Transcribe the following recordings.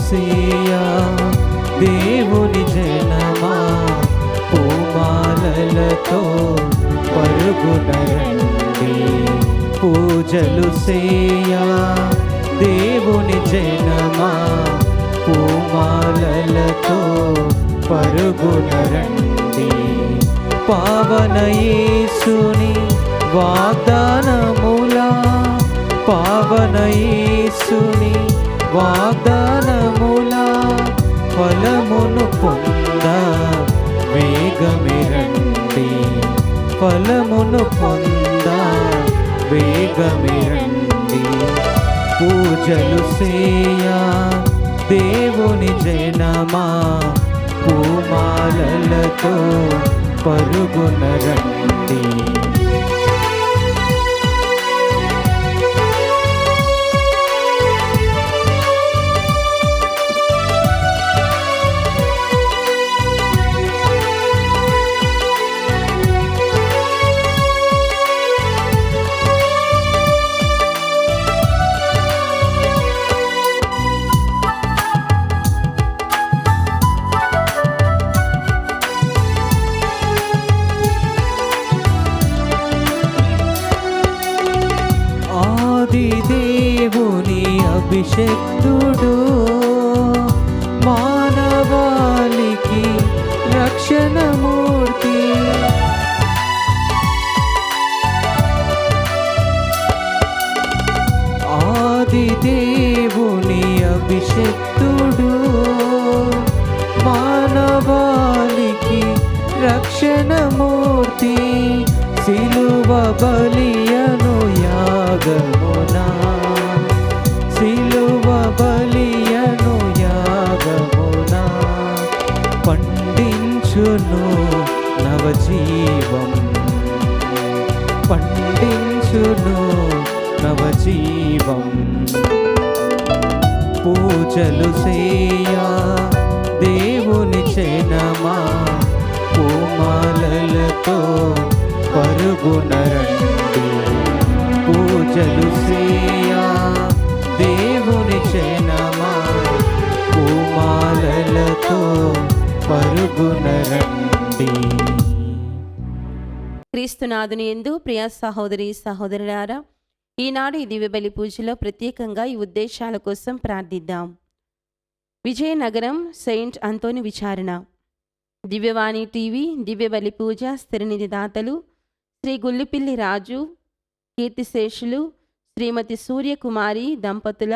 సేయా దేవుని జనమా, పూమాలలతో పరుగున రండి. పూజలు సేయా దేవుని జనమా, పూమాలలతో పరుగున రండి. పావన యేసుని వాగ్దానములా, పావన యేసుని వాగ్దానములా ఫలమును పొంద వేగమే రండి. ఫలమును పొంద వేగమే రండి. పూజలు సేయా దేవుని జనమా, పూమాలలతో పరుగున రండి. దేవుని అభిషక్తుడు, మానవాళికి రక్షణమూర్తి. ఆది దేవుని అభిషక్తుడు, మానవాళికి రక్షణమూర్తి. సిలువ బలియను యాగమునా, సిలువ బలియను యాగమునా పండించును నవజీవం, పండించును నవజీవం. పూజలు సేయా దేవుని జనమా, పూమాలలతో పరుగున రండి. పూజలు సేయా దేవుని జనమా, పూమాలలతో పరుగున రండి. క్రీస్తునాథుని యందు ప్రియ సహోదరి సహోదరులారా, ఈనాడు ఈ దివ్య బలి పూజలో ప్రత్యేకంగా ఈ ఉద్దేశాల కోసం ప్రార్థిద్దాం. విజయనగరం సెయింట్ అంతోని విచారణ, దివ్యవాణి టీవీ దివ్య బలి పూజ స్థిరనిధి దాతలు శ్రీ గుల్లిపిల్లి రాజు, కీర్తిశేషులు శ్రీమతి సూర్యకుమారి దంపతుల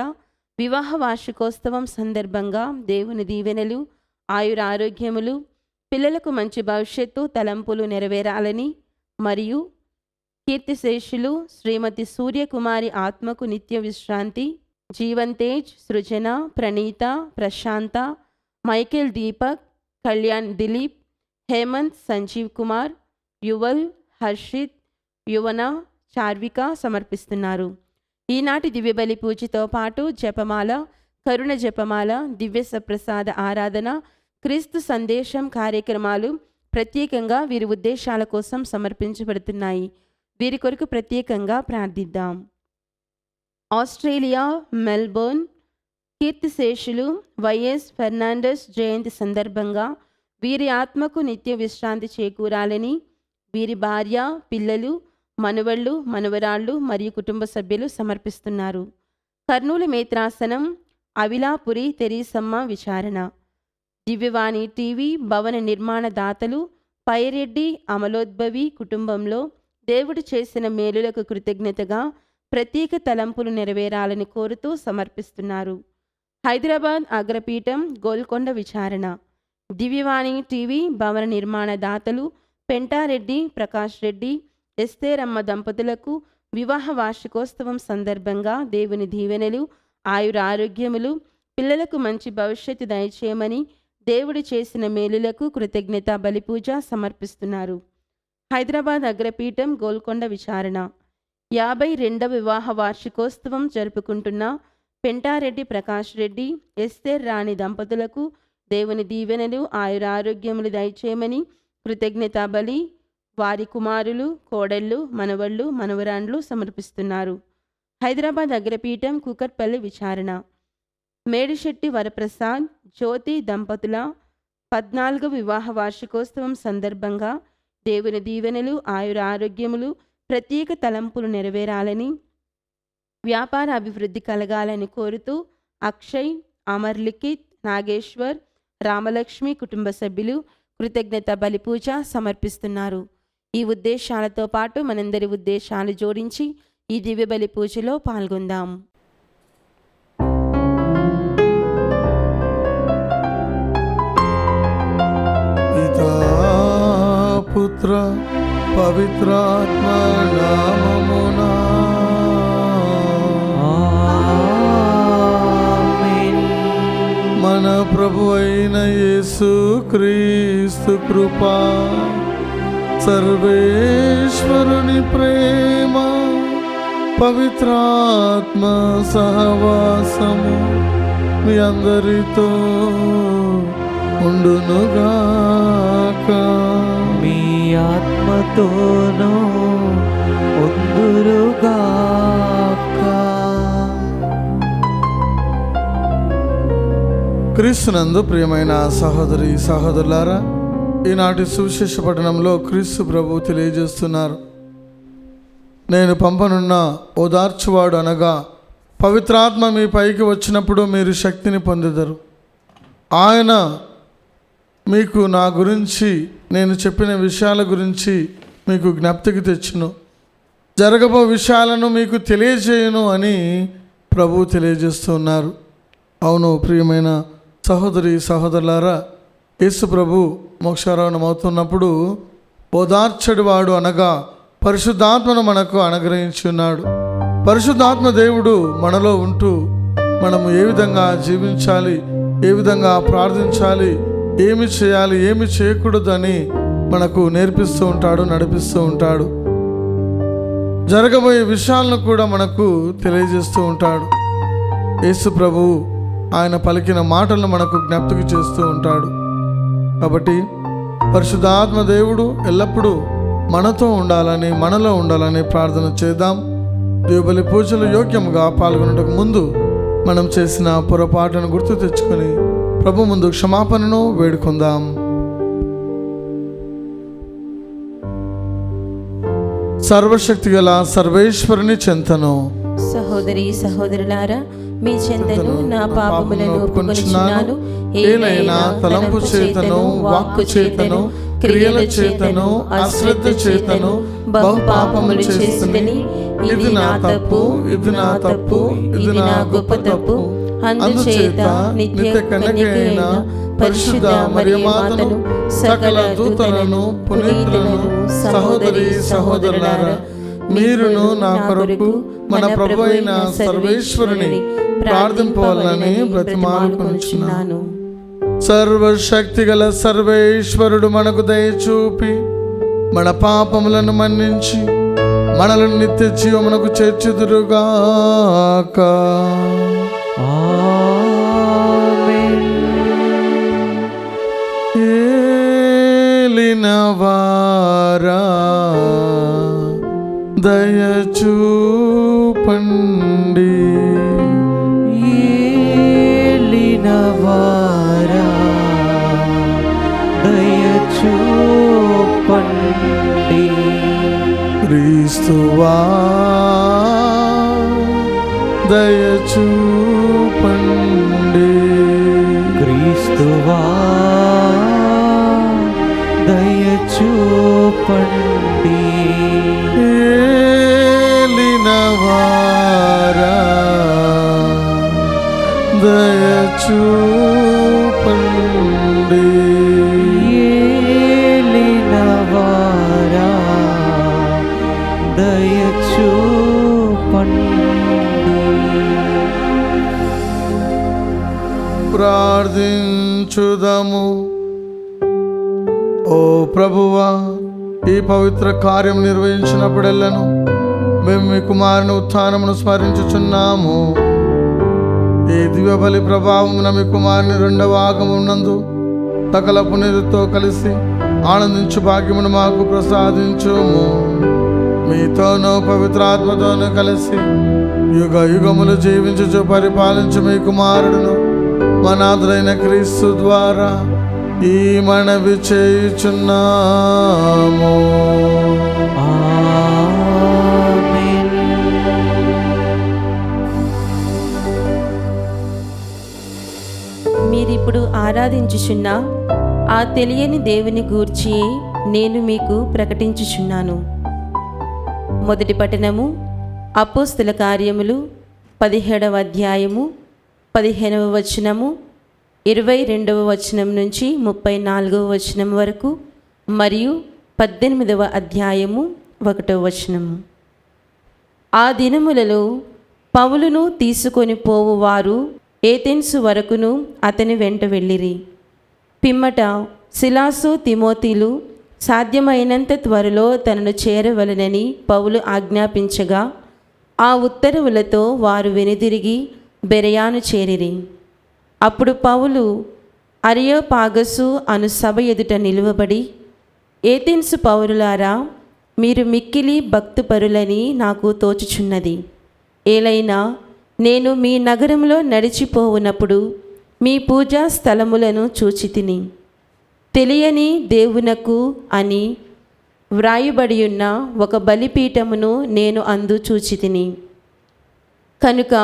వివాహ వార్షికోత్సవం సందర్భంగా దేవుని దీవెనలు, ఆయురారోగ్యములు, పిల్లలకు మంచి భవిష్యత్తు తలంపులు నెరవేరాలని మరియు కీర్తిశేషులు శ్రీమతి సూర్యకుమారి ఆత్మకు నిత్య విశ్రాంతి, జీవన్ తేజ్, సృజన, ప్రణీత, ప్రశాంత, మైకేల్ దీపక్, కళ్యాణ్ దిలీప్, హేమంత్, సంజీవ్ కుమార్, యువల్, హర్షిత్, యువన, చార్విక సమర్పిస్తున్నారు. ఈనాటి దివ్యబలి పూజతో పాటు జపమాల, కరుణ జపమాల, దివ్య సప్రసాద ఆరాధన, క్రీస్తు సందేశం కార్యక్రమాలు ప్రత్యేకంగా వీరి ఉద్దేశాల కోసం సమర్పించబడుతున్నాయి. వీరి కొరకు ప్రత్యేకంగా ప్రార్థిద్దాం. ఆస్ట్రేలియా మెల్బోర్న్ కీర్తిశేషులు వైఎస్ ఫెర్నాండెస్ జయంతి సందర్భంగా వీరి ఆత్మకు నిత్య విశ్రాంతి చేకూరాలని వీరి భార్య, పిల్లలు, మనవళ్ళు, మనవరాళ్ళు మరియు కుటుంబ సభ్యులు సమర్పిస్తున్నారు. కర్నూలు మేత్రాసనం అవిలాపురి తెరీసమ్మ విచారణ, దివ్యవాణి టీవీ భవన నిర్మాణ దాతలు పైరెడ్డి అమలోద్భవి కుటుంబంలో దేవుడు చేసిన మేలులకు కృతజ్ఞతగా ప్రత్యేక తలంపులు నెరవేరాలని కోరుతూ సమర్పిస్తున్నారు. హైదరాబాద్ అగ్రపీఠం గోల్కొండ విచారణ, దివ్యవాణి టీవీ భవన నిర్మాణ దాతలు పెంటారెడ్డి ప్రకాష్ రెడ్డి, ఎస్తేరమ్మ దంపతులకు వివాహ వార్షికోత్సవం సందర్భంగా దేవుని దీవెనలు, ఆయుర ఆరోగ్యములు, పిల్లలకు మంచి భవిష్యత్తు దయచేయమని దేవుడు చేసిన మేలులకు కృతజ్ఞత బలిపూజ సమర్పిస్తున్నారు. హైదరాబాద్ అగ్రపీఠం గోల్కొండ విచారణ, 52వ వివాహ వార్షికోత్సవం జరుపుకుంటున్న పెంటారెడ్డి ప్రకాష్ రెడ్డి, ఎస్తేర్ రాణి దంపతులకు దేవుని దీవెనలు, ఆయురారోగ్యములు దయచేయమని కృతజ్ఞత బలి వారి కుమారులు, కోడళ్ళు, మనవళ్ళు, మనవరాండ్లు సమర్పిస్తున్నారు. హైదరాబాద్ అగ్రపీఠం కూకట్పల్లి విచారణ, మేడిశెట్టి వరప్రసాద్, జ్యోతి దంపతుల 14వ వివాహ వార్షికోత్సవం సందర్భంగా దేవుని దీవెనలు, ఆయుర ఆరోగ్యములు, ప్రత్యేక తలంపులు నెరవేరాలని, వ్యాపార అభివృద్ధి కలగాలని కోరుతూ అక్షయ్, అమర్ లిఖిత్, నాగేశ్వర్, రామలక్ష్మి కుటుంబ సభ్యులు కృతజ్ఞత బలిపూజ సమర్పిస్తున్నారు. ఈ ఉద్దేశాలతో పాటు మనందరి ఉద్దేశాలు జోడించి ఈ దివ్య బలి పూజలో పాల్గొందాం. పితా పుత్ర పవిత్రాత్మ నామమునా ఆమేన్. మన ప్రభు అయిన యేసు క్రీస్తు కృపా, సర్వేశ్వరుని ప్రేమ, పవిత్రాత్మ సహవాసము మీ అందరితో ఉండునుగాక. మీ ఆత్మతోనూ ఉందురుగాక. క్రీస్తునందు ప్రియమైన సహోదరి సహోదరులారా, ఈనాటి సువిశేష పట్టణంలో క్రీస్తు ప్రభు తెలియజేస్తున్నారు, నేను పంపనున్న ఓదార్చువాడు అనగా పవిత్రాత్మ మీ పైకి వచ్చినప్పుడు మీరు శక్తిని పొందెదరు. ఆయన మీకు నా గురించి, నేను చెప్పిన విషయాల గురించి మీకు జ్ఞప్తికి తెచ్చును, జరగబో విషయాలను మీకు తెలియజేయును అని ప్రభు తెలియజేస్తున్నారు. అవును ప్రియమైన సహోదరి సహోదరులారా, యేసు ప్రభు మోక్షారోహణం అవుతున్నప్పుడు ఓదార్చడివాడు అనగా పరిశుద్ధాత్మను మనకు అనుగ్రహించి ఉన్నాడు. పరిశుద్ధాత్మ దేవుడు మనలో ఉంటూ మనము ఏ విధంగా జీవించాలి, ఏ విధంగా ప్రార్థించాలి, ఏమి చేయాలి, ఏమి చేయకూడదు అని మనకు నేర్పిస్తూ ఉంటాడు, నడిపిస్తూ ఉంటాడు. జరగబోయే విషయాలను కూడా మనకు తెలియజేస్తూ ఉంటాడు. యేసు ప్రభు ఆయన పలికిన మాటలను మనకు జ్ఞప్తికి చేస్తూ ఉంటాడు. కాబట్టి పరిశుద్ధాత్మ దేవుడు ఎల్లప్పుడూ మనతో ఉండాలని, మనలో ఉండాలని ప్రార్థన చేద్దాం. దేవుబలి పూజలు యోగ్యంగా పాల్గొనడానికి ముందు మనం చేసిన పొరపాటును గుర్తు తెచ్చుకొని ప్రభు ముందు క్షమాపణను వేడుకుందాం. సర్వశక్తి గల సర్వేశ్వరుని చెంతను సహోదరి సహోదరులారా, మీ చెంతను నా పాపములను ఒప్పుకొనుచున్నాను. ఏలైనా తలంపు చేతను, వాక్కు చేతను, క్రియల చేతను, అశ్రద్ధ చేతను బహు పాపములు చేస్తుందని, ఇది నా తప్పు, ఇది నా తప్పు, ఇది నా గొప్ప తప్పు. అందుచేత నిత్య కన్యకైన పరిశుద్ధ మరియమాతను, సకల దూతలను, పునీతులను, సహోదరి సహోదరులారా, మీరును నా కొరకు మన ప్రభు అయిన సర్వేశ్వరుని ప్రార్థింపవాలని బ్రతిమాలుకొనుచున్నాను. సర్వశక్తి గల సర్వేశ్వరుడు మనకు దయచూపి మన పాపములను మన్నించి మనలను నిత్య జీవమునకు చేర్చుదురుగాక. ఆమేన్. ఏలినవారా దయచూపండి, ఏలినవారా దయచూపండి. క్రీస్తువా దయచూపండి, క్రీస్తువా దయచూపండి. ఏలినవారా దయచూపండి, ఏలినవారా దయచూపండి. ప్రార్థించుదము. ఓ ప్రభువా, ఈ పవిత్ర కార్యం నిర్వహించినప్పుడెల్లను మేము మీ కుమారుని ఉత్థానమును స్మరించుచున్నాము. ఈ దివ్య బలి ప్రభావమున మీ కుమారుని రెండవ ఆగమమునందు సకల పునీతులతో కలిసి ఆనందించు భాగ్యమును మాకు ప్రసాదించుము. మీతోనూ పవిత్రాత్మతోనూ కలిసి యుగ యుగములు జీవించుచు పరిపాలించు మీ కుమారుడును మనాథుడైన క్రీస్తు ద్వారా ఈ మనవి చేయుచున్నాము. ఆమేన్. మీరిప్పుడు ఆరాధించుచున్న ఆ తెలియని దేవుని గూర్చి నేను మీకు ప్రకటించుచున్నాను. మొదటి పట్టణము అపోస్తుల కార్యములు 17వ అధ్యాయము 15వ వచనము 22వ వచనం నుంచి 34వ వచనం వరకు మరియు 18వ అధ్యాయము 1వ వచనము. ఆ దినములలో పౌలును తీసుకొని పోవువారు ఏథెన్సు వరకును అతని వెంట వెళ్ళిరి. పిమ్మట సిలాసు తిమోతిలు సాధ్యమైనంత త్వరలో తనను చేరవలనని పౌలు ఆజ్ఞాపించగా ఆ ఉత్తర్వులతో వారు వెనుదిరిగి బెరయాను చేరిరి. అప్పుడు పౌలు అరియోపాగసు అను సభ ఎదుట నిలువబడి, ఏథెన్సు పౌరులారా, మీరు మిక్కిలి భక్తిపరులని నాకు తోచుచున్నది. ఏలైనా నేను మీ నగరంలో నడిచిపోవునప్పుడు మీ పూజా స్థలములను చూచితిని. తెలియని దేవునకు అని వ్రాయబడియున్న ఒక బలిపీఠమును నేను అందు చూచితిని. కనుక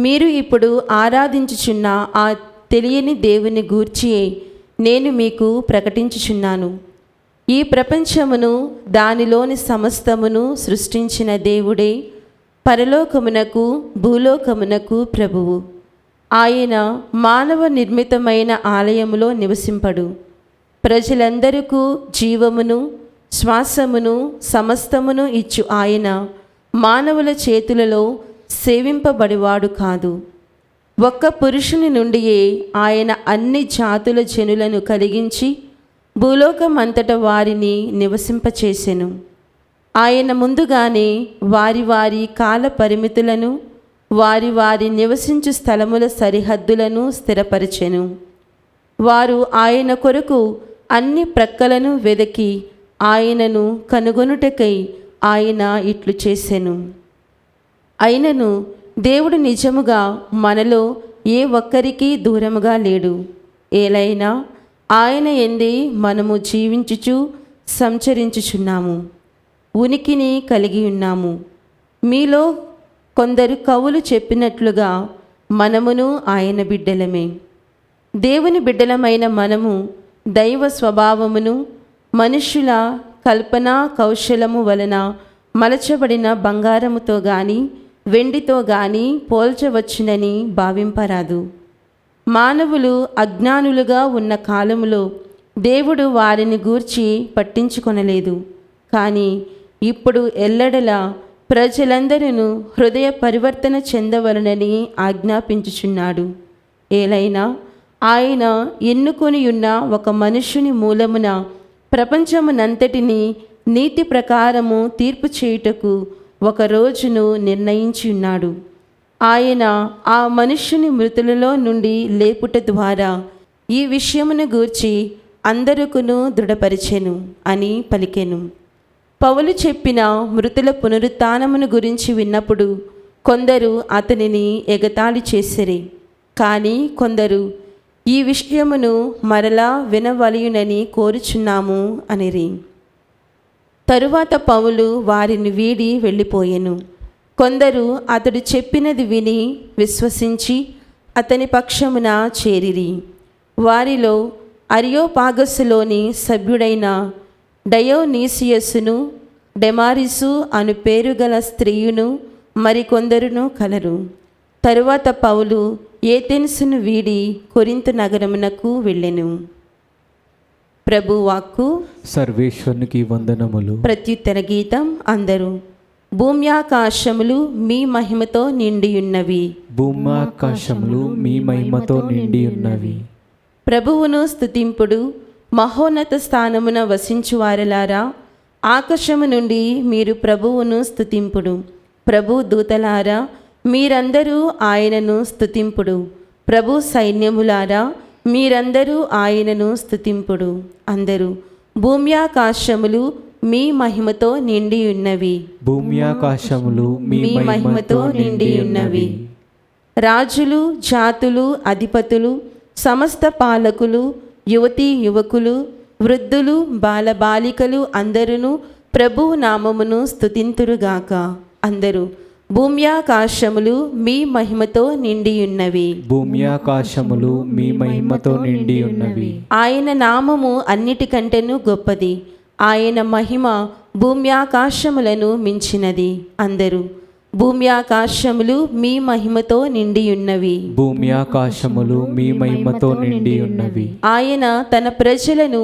మీరు ఇప్పుడు ఆరాధించుచున్న ఆ తెలియని దేవుని గూర్చి నేను మీకు ప్రకటించుచున్నాను. ఈ ప్రపంచమును దానిలోని సమస్తమును సృష్టించిన దేవుడే పరలోకమునకు భూలోకమునకు ప్రభువు. ఆయన మానవ నిర్మితమైన ఆలయములో నివసింపడు. ప్రజలందరికీ జీవమును శ్వాసమును సమస్తమును ఇచ్చు ఆయన మానవుల చేతులలో సేవింపబడివాడు కాదు. ఒక్క పురుషుని నుండియే ఆయన అన్ని జాతుల జనులను కలిగించి భూలోకమంతట వారిని నివసింపచేసెను. ఆయన ముందుగానే వారి వారి కాల పరిమితులను వారి వారి నివసించు స్థలముల సరిహద్దులను స్థిరపరచెను. వారు ఆయన కొరకు అన్ని ప్రక్కలను వెదకి ఆయనను కనుగొనుటకై ఆయన ఇట్లు చేసెను. అయినను దేవుడు నిజముగా మనలో ఏ ఒక్కరికి దూరముగా లేడు. ఏలైనా ఆయన యందే మనము జీవించుచు సంచరించుచున్నాము, ఉనికిని కలిగి ఉన్నాము. మీలో కొందరు కవులు చెప్పినట్లుగా మనమును ఆయన బిడ్డలమే. దేవుని బిడ్డలమైన మనము దైవ స్వభావమును మనుష్యుల కల్పనా కౌశలము వలన మలచబడిన బంగారముతో గాని వెండితో గాని పోల్చవచ్చునని భావింపరాదు. మానవులు అజ్ఞానులుగా ఉన్న కాలములో దేవుడు వారిని గూర్చి పట్టించుకొనలేదు. కానీ ఇప్పుడు ఎల్లడలా ప్రజలందరూ హృదయ పరివర్తన చెందవలనని ఆజ్ఞాపించుచున్నాడు. ఏలైనా ఆయన ఎన్నుకొని ఉన్న ఒక మనుష్యుని మూలమున ప్రపంచమునంతటిని నీతి ప్రకారము తీర్పు చేయుటకు ఒక రోజును నిర్ణయించి ఉన్నాడు. ఆయన ఆ మనుష్యుని మృతులలో నుండి లేపుట ద్వారా ఈ విషయమును గూర్చి అందరికును దృఢపరిచెను అని పలికెను. పౌలు చెప్పిన మృతుల పునరుత్థానమును గురించి విన్నప్పుడు కొందరు అతనిని ఎగతాళి చేసిరి. కానీ కొందరు ఈ విషయమును మరలా వినవలయునని కోరుచున్నాము అనిరి. తరువాత పౌలు వారిని వీడి వెళ్ళిపోయెను. కొందరు అతడు చెప్పినది విని విశ్వసించి అతని పక్షమున చేరిరి. వారిలో అరియోపాగసులోని సభ్యుడైన డయోనీసియస్సును డెమారిసు అను పేరుగల స్త్రీయును మరికొందరును కలరు. తరువాత పౌలు ఏథెన్సును వీడి కొరింథు నగరమునకు వెళ్ళెను. ప్రభు వాక్కు. సర్వేశ్వరునికి వందనములు. ప్రత్యుత్తర గీతం. అందరూ భూమ్యాకాశములు మీ మహిమతో నిండియున్నవి. భూమాకాశములు మీ మహిమతో నిండి ఉన్నవి. ప్రభువును స్తుతింపుడు. మహోన్నత స్థానమున వసించువారలారా, ఆకాశము నుండి మీరు ప్రభువును స్తుతింపుడు. ప్రభు దూతలారా, మీరందరూ ఆయనను స్తుతింపుడు. ప్రభు సైన్యములారా, మీరందరూ ఆయనను స్తుతింపుడు. అందరూ భూమ్యాకాశములు మీ మహిమతో నిండి ఉన్నవి. భూమి ఆకాశములు మీ మీ మహిమతో నిండి ఉన్నవి. రాజులు, జాతులు, అధిపతులు, సమస్త పాలకులు, యువతీ యువకులు, వృద్ధులు, బాలబాలికలు అందరూ ప్రభువు నామమును స్తుతింతురుగాక. అందరూ భూమ్యాకాశములు మీ మహిమతో నిండి ఉన్నవి. భూమి ఆకాశములు మీ మహిమతో నిండి ఉన్నవి. ఆయన నామము అన్నిటికంటేను గొప్పది. ఆయన మహిమ భూమ్యాకాశములను మించినది. అందరూ భూమ్యాకాశములు మీ మహిమతో నిండి ఉన్నవి. భూమి ఆకాశములు మీ మహిమతో నిండి ఉన్నవి. ఆయన తన ప్రజలను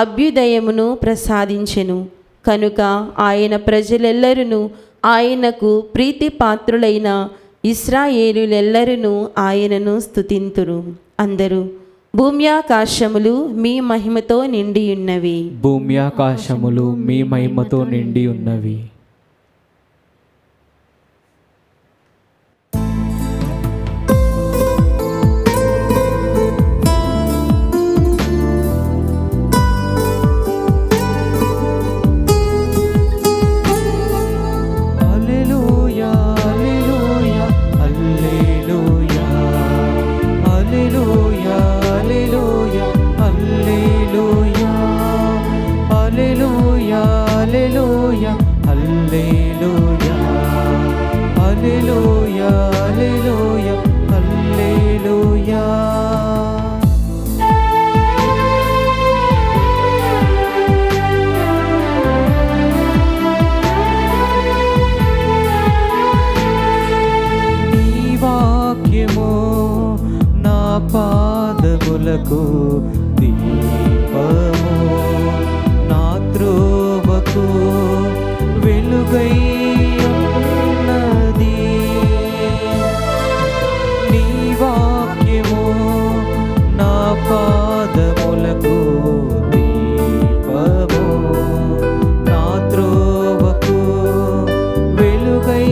అభ్యుదయమును ప్రసాదించెను కనుక ఆయన ప్రజలెల్లరూ ఆయనకు ప్రీతిపాత్రులైన ఇశ్రాయేలులెల్లరూ ఆయనను స్తుతింతురు. అందరూ భూమ్యాకాశములు మీ మహిమతో నిండి ఉన్నవి. భూమి ఆకాశములు మీ మహిమతో నిండి ఉన్నవి. పాదములకు దీపము, నా త్రోవకు వెలుగై ఉన్నది. నీ వాక్యము నా పాదములకు దీపము, నా త్రోవకు వెలుగై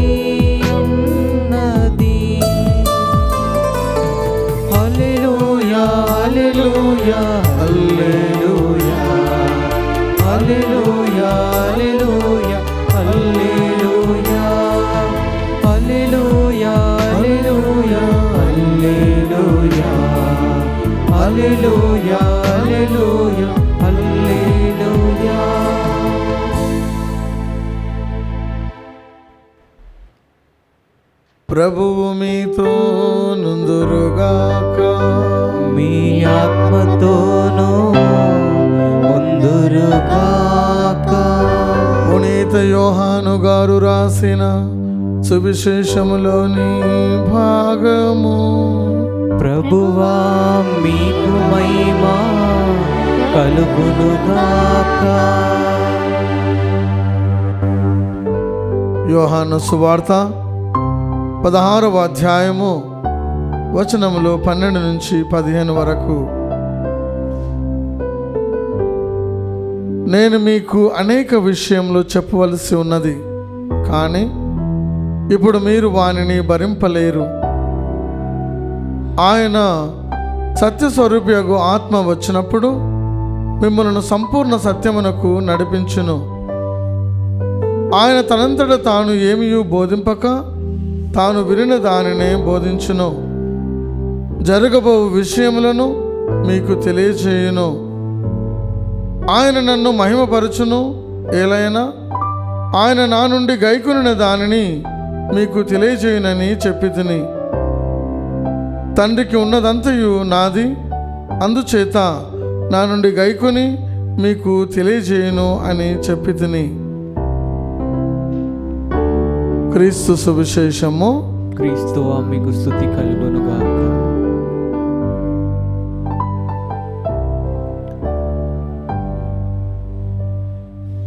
ఉన్నది. హల్లెలూయా హల్లెలూయా హల్లెలూయా హల్లెలూయా హల్లెలూయా హల్లెలూయా హల్లెలూయా హల్లెలూయా హల్లెలూయా హల్లెలూయా హల్లెలూయా. ప్రభువు మీతో నుందురుగాక. మీ ఆత్మతోనూ ఉందురుగాక. పునీత యోహాను గారు రాసిన సువిశేషములోని భాగము. ప్రభువా మీకు మహిమ కలుగునుగాక. యోహాను సువార్త 16వ అధ్యాయము వచనములో 12 నుంచి 15 వరకు. నేను మీకు అనేక విషయములు చెప్పవలసి ఉన్నది, కానీ ఇప్పుడు మీరు వానిని భరింపలేరు. ఆయన సత్యస్వరూపియగు ఆత్మ వచ్చినప్పుడు మిమ్మల్ని సంపూర్ణ సత్యమునకు నడిపించును. ఆయన తనంతట తాను ఏమీ బోధింపక తాను వినిన దానినే బోధించును. జరగబో విషయములను మీకు తెలియచేయును. ఆయన నన్ను మహిమపరచును. ఏలైనా ఆయన నా నుండి గైకొనిన దానిని మీకు తెలియచేయునని చెప్పితిని. తండ్రికి ఉన్నదంతయు నాది, అందుచేత నా నుండి గైకొని మీకు తెలియజేయును అని చెప్పితిని. క్రీస్తు సువిశేషము. క్రీస్తువా మీకు స్తుతి కలుగునుగాక.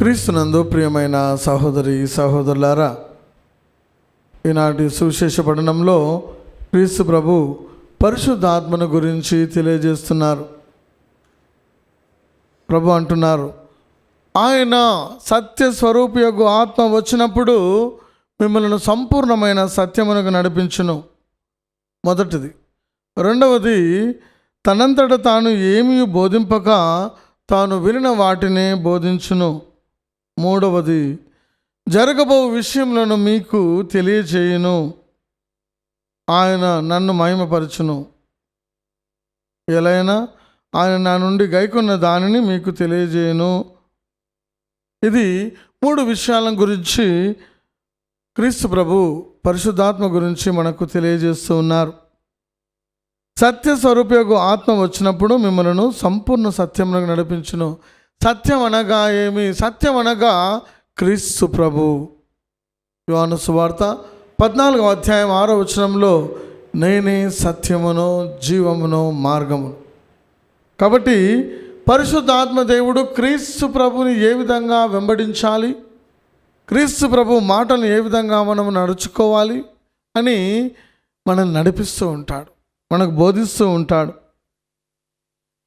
క్రీస్తునందు ప్రియమైన సహోదరి సహోదరులారా, ఈనాటి సువిశేష పఠనంలో క్రీస్తు ప్రభు పరిశుద్ధాత్మను గురించి తెలియజేస్తున్నారు. ప్రభు అంటున్నారు, ఆయన సత్యస్వరూపియగు ఆత్మ వచ్చినప్పుడు మిమ్మల్ని సంపూర్ణమైన సత్యమునకు నడిపించును. మొదటిది. రెండవది, తనంతట తాను ఏమీ బోధింపక తాను వినిన వాటినే బోధించును. మూడవది, జరగబో విషయములను మీకు తెలియజేయును, ఆయన నన్ను మహిమపరచును. ఎలైనా ఆయన నా నుండి గైకొన్న దానిని మీకు తెలియజేయను. ఇది 3 విషయాల గురించి క్రీస్తు ప్రభు పరిశుద్ధాత్మ గురించి మనకు తెలియజేస్తూ ఉన్నారు. సత్య స్వరూపయోగు ఆత్మ వచ్చినప్పుడు మిమ్మల్ని సంపూర్ణ సత్యమునకు నడిపించును. సత్యం అనగా ఏమి? సత్యం అనగా క్రీస్తు ప్రభు. యోహాను సువార్త 14వ అధ్యాయం 6వ వచనంలో నేనే సత్యమును జీవమును మార్గమును. కాబట్టి పరిశుద్ధాత్మ దేవుడు క్రీస్తు ప్రభుని ఏ విధంగా వెంబడించాలి, క్రీస్తు ప్రభు మాటలను ఏ విధంగా మనం నడుచుకోవాలి అని మనల్ని నడిపిస్తూ ఉంటాడు, మనకు బోధిస్తూ ఉంటాడు.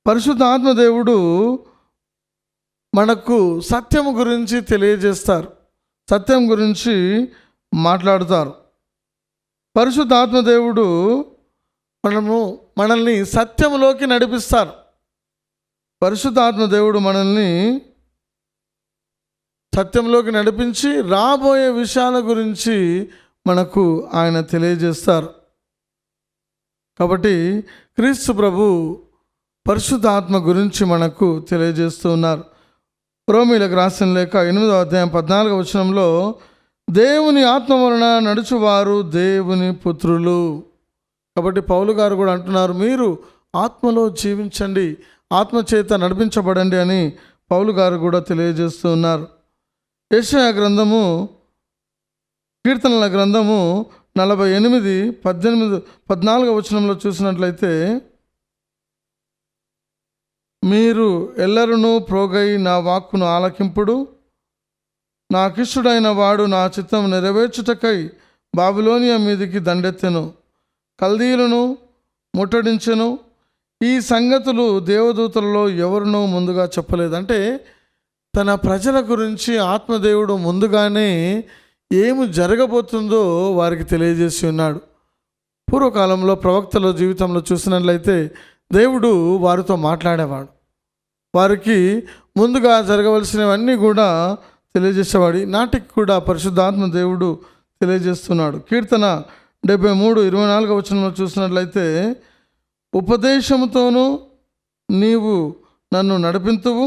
పరిశుద్ధాత్మ దేవుడు మనకు సత్యము గురించి తెలియజేస్తారు, సత్యం గురించి మాట్లాడుతారు. పరిశుద్ధాత్మ దేవుడు మనల్ని సత్యములోకి నడిపిస్తారు. పరిశుద్ధాత్మ దేవుడు మనల్ని సత్యంలోకి నడిపించి రాబోయే విషయాల గురించి మనకు ఆయన తెలియజేస్తారు. కాబట్టి క్రీస్తు ప్రభు పరిశుద్ధాత్మ గురించి మనకు తెలియజేస్తూ ఉన్నారు. రోమీలకు రాసిన లేఖ 8వ అధ్యాయం 14వ వచనంలో దేవుని ఆత్మ వలన నడుచువారు దేవుని పుత్రులు. కాబట్టి పౌలు గారు కూడా అంటున్నారు, మీరు ఆత్మలో జీవించండి, ఆత్మ చేత నడిపించబడండి అని పౌలు గారు కూడా తెలియజేస్తూ ఉన్నారు. యెషయా గ్రంథము, కీర్తనల గ్రంథము 48:14వ వచనంలో చూసినట్లయితే, మీరు ఎల్లరునూ ప్రోగై నా వాక్కును ఆలకింపుడు, నాకిష్టుడైన వాడు నా చిత్తం నెరవేర్చుటకై బాబిలోనియా మీదికి దండెత్తెను, కల్దీయులను ముట్టడించెను. ఈ సంగతులు దేవదూతలలో ఎవరినూ ముందుగా చెప్పలేదు. అంటే తన ప్రజల గురించి ఆత్మదేవుడు ముందుగానే ఏమి జరగబోతుందో వారికి తెలియజేసి ఉన్నాడు. పూర్వకాలంలో ప్రవక్తల జీవితంలో చూసినట్లయితే దేవుడు వారితో మాట్లాడేవాడు, వారికి ముందుగా జరగవలసినవన్నీ కూడా తెలియజేసేవాడు. నాటికి కూడా పరిశుద్ధాత్మ దేవుడు తెలియజేస్తున్నాడు. కీర్తన 73:24వ వచనంలో చూసినట్లయితే, ఉపదేశముతోనూ నీవు నన్ను నడిపింతువు,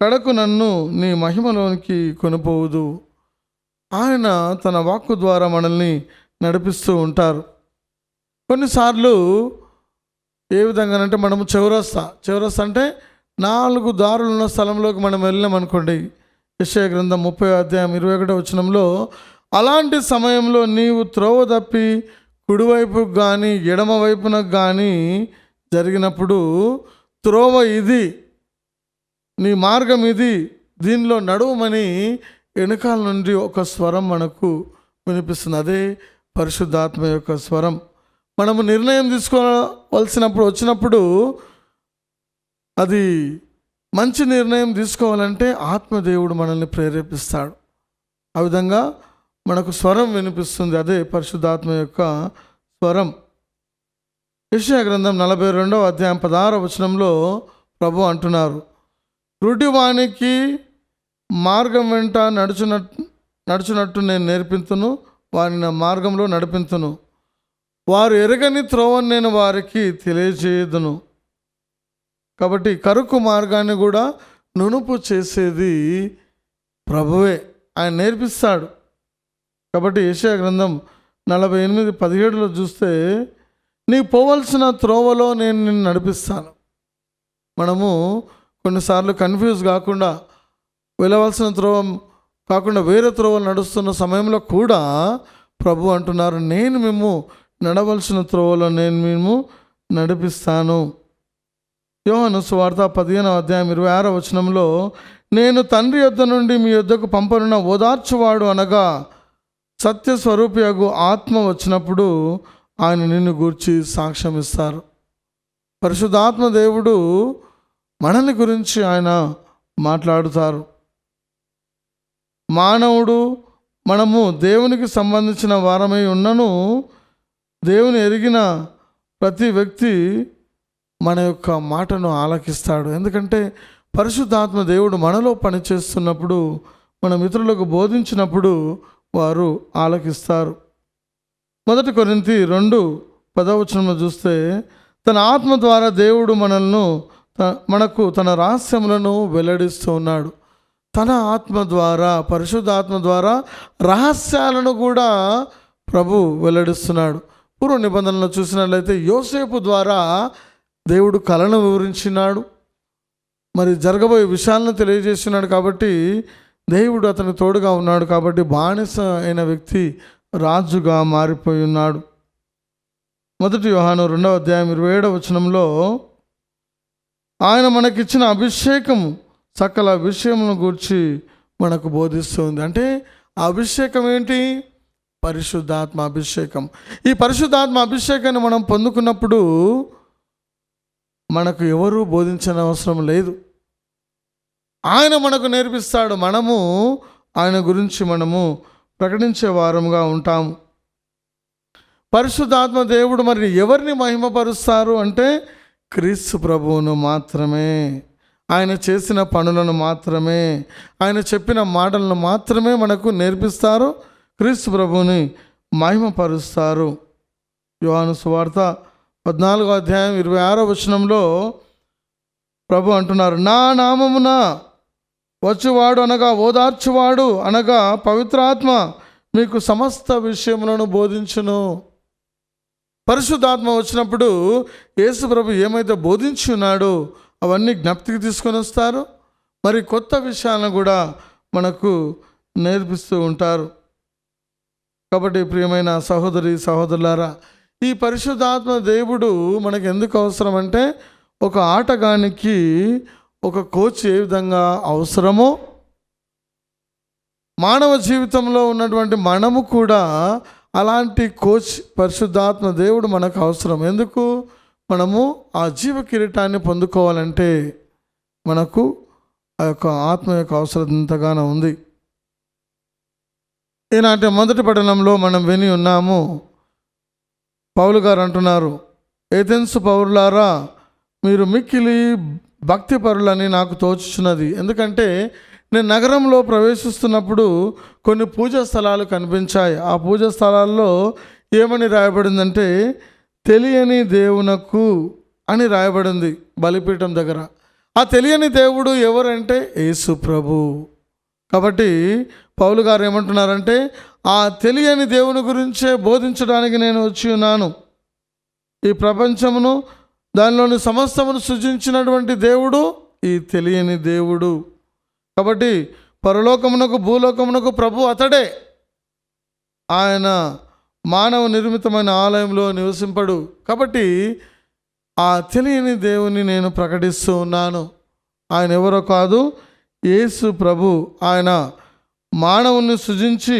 కడకు నన్ను నీ మహిమలోనికి కొనిపోవుదు. ఆయన తన వాక్కు ద్వారా మనల్ని నడిపిస్తూ ఉంటారు. కొన్నిసార్లు ఏ విధంగానంటే మనము చౌరస్తా అంటే 4 దారులు ఉన్న స్థలంలోకి మనం వెళ్ళామనుకోండి. యెషయా గ్రంథం 30వ అధ్యాయం 21వ వచనంలో, అలాంటి సమయంలో నీవు త్రోవ తప్పి కుడివైపుకు కానీ ఎడమ వైపునకు కానీ జరిగినప్పుడు, త్రోవ ఇది, నీ మార్గం ఇది, దీనిలో నడువమని వెనకాల నుండి ఒక స్వరం మనకు వినిపిస్తుంది. అదే పరిశుద్ధాత్మ యొక్క స్వరం. మనము నిర్ణయం వచ్చినప్పుడు అది మంచి నిర్ణయం తీసుకోవాలంటే ఆత్మదేవుడు మనల్ని ప్రేరేపిస్తాడు. ఆ విధంగా మనకు స్వరం వినిపిస్తుంది, అదే పరిశుద్ధాత్మ యొక్క స్వరం. యెషయా గ్రంథం 42వ అధ్యాయం 16వ వచనంలో ప్రభు అంటున్నారు, గుడ్డివానికి మార్గం వెంట నడుచునట్టు నేను నేర్పింతును, వారిని నా మార్గంలో నడిపింతును, వారు ఎరగని త్రోవను నేను వారికి తెలియజేయదును. కాబట్టి కరుకు మార్గాన్ని కూడా నునుపు చేసేది ప్రభువే, ఆయన నేర్పిస్తాడు. కాబట్టి యెషయా గ్రంథం 48:17లో చూస్తే, నీ పోవలసిన త్రోవలో నేను నిన్ను నడిపిస్తాను. మనము కొన్నిసార్లు కన్ఫ్యూజ్ కాకుండా, వెళ్ళవలసిన త్రోవ కాకుండా వేరే త్రోవలు నడుస్తున్న సమయంలో కూడా ప్రభు అంటున్నారు, నేను మేము నడవలసిన త్రోవలో నేను మేము నడిపిస్తాను. యోహాను సువార్త 15వ అధ్యాయం 26వ వచనంలో, నేను తండ్రి యొద్ద నుండి మీ యొద్దకు పంపనున్న ఓదార్చువాడు అనగా సత్య స్వరూపియగు ఆత్మ వచ్చినప్పుడు ఆయన నిన్ను గూర్చి సాక్ష్యం ఇస్తారు. పరిశుద్ధాత్మ దేవుడు మనల్ని గురించి ఆయన మాట్లాడుతారు. మానవుడు మనము దేవునికి సంబంధించిన వారమై ఉన్నను, దేవుని ఎరిగిన ప్రతి వ్యక్తి మన యొక్క మాటను ఆలకిస్తాడు. ఎందుకంటే పరిశుద్ధాత్మ దేవుడు మనలో పనిచేస్తున్నప్పుడు మనం ఇతరులకు బోధించినప్పుడు వారు ఆలకిస్తారు. 1 కొరింథీ 2:10 చూస్తే, తన ఆత్మ ద్వారా దేవుడు మనకు తన రహస్యములను వెల్లడిస్తూ ఉన్నాడు. తన ఆత్మ ద్వారా, పరిశుద్ధాత్మ ద్వారా రహస్యాలను కూడా ప్రభు వెల్లడిస్తున్నాడు. పూర్వ నిబంధనలో చూసినట్లయితే యోసేపు ద్వారా దేవుడు కలను వివరించినాడు, మరి జరగబోయే విషయాలను తెలియజేస్తున్నాడు. కాబట్టి దేవుడు అతనికి తోడుగా ఉన్నాడు. కాబట్టి బానిస అయిన వ్యక్తి రాజుగా మారిపోయి ఉన్నాడు. 1 యోహాను 2:27 ఆయన మనకిచ్చిన అభిషేకము సకల విషయములను గూర్చి మనకు బోధిస్తుంది. అంటే ఆ అభిషేకం ఏంటి? పరిశుద్ధాత్మ అభిషేకం. ఈ పరిశుద్ధాత్మ అభిషేకాన్ని మనం పొందుకున్నప్పుడు మనకు ఎవరు బోధించిన అవసరం లేదు. ఆయన మనకు నేర్పిస్తాడు. మనము ఆయన గురించి ప్రకటించే వారముగా ఉంటాము. పరిశుద్ధాత్మ దేవుడు మరి ఎవరిని మహిమపరుస్తారు అంటే క్రీస్తు ప్రభువును మాత్రమే, ఆయన చేసిన పనులను మాత్రమే, ఆయన చెప్పిన మాటలను మాత్రమే మనకు నేర్పిస్తారు, క్రీస్తు ప్రభువుని మహిమపరుస్తారు. యోహాను సువార్త 14:26 ప్రభు అంటున్నారు, నా నామమున వచ్చువాడు అనగా ఓదార్చువాడు అనగా పవిత్రాత్మ మీకు సమస్త విషయములను బోధించును. పరిశుద్ధాత్మ వచ్చినప్పుడు యేసు ప్రభు ఏమైతే బోధించి ఉన్నాడో అవన్నీ జ్ఞప్తికి తీసుకొని వస్తారు. మరి కొత్త విషయాలను కూడా మనకు నేర్పిస్తూ ఉంటారు. కాబట్టి ప్రియమైన సహోదరి సహోదరులారా, ఈ పరిశుద్ధాత్మ దేవుడు మనకు ఎందుకు అవసరం అంటే, ఒక ఆటగానికి ఒక కోచ్ ఏ విధంగా అవసరమో మానవ జీవితంలో ఉన్నటువంటి మనము కూడా అలాంటి కోచ్ పరిశుద్ధాత్మ దేవుడు మనకు అవసరం. ఎందుకు? మనము ఆ జీవ కిరీటాన్ని పొందుకోవాలంటే మనకు ఆ యొక్క ఆత్మ యొక్క అవసరం ఎంతగానో ఉంది. ఈనాటి మొదటి పట్టణంలో మనం విని ఉన్నాము, పౌలు గారు అంటున్నారు, ఏథెన్సు పౌరులారా మీరు మిక్కిలి భక్తి పరులని నాకు తోచుచున్నది. ఎందుకంటే నేను నగరంలో ప్రవేశిస్తున్నప్పుడు కొన్ని పూజా స్థలాలు కనిపించాయి. ఆ పూజా స్థలాల్లో ఏమని రాయబడిందంటే, తెలియని దేవునకు అని రాయబడింది బలిపీఠం దగ్గర. ఆ తెలియని దేవుడు ఎవరంటే యేసు ప్రభు. కాబట్టి పౌలు గారు ఏమంటున్నారంటే, ఆ తెలియని దేవుని గురించే బోధించడానికి నేను వచ్చి ఉన్నాను. ఈ ప్రపంచమును దానిలోని సమస్తమును సృజించినటువంటి దేవుడు ఈ తెలియని దేవుడు. కాబట్టి పరలోకమునకు భూలోకమునకు ప్రభు అతడే. ఆయన మానవ నిర్మితమైన ఆలయంలో నివసింపడు. కాబట్టి ఆ తెలియని దేవుని నేను ప్రకటిస్తూ ఉన్నాను. ఆయన ఎవరో కాదు, యేసు ప్రభు. ఆయన మానవుని సృజించి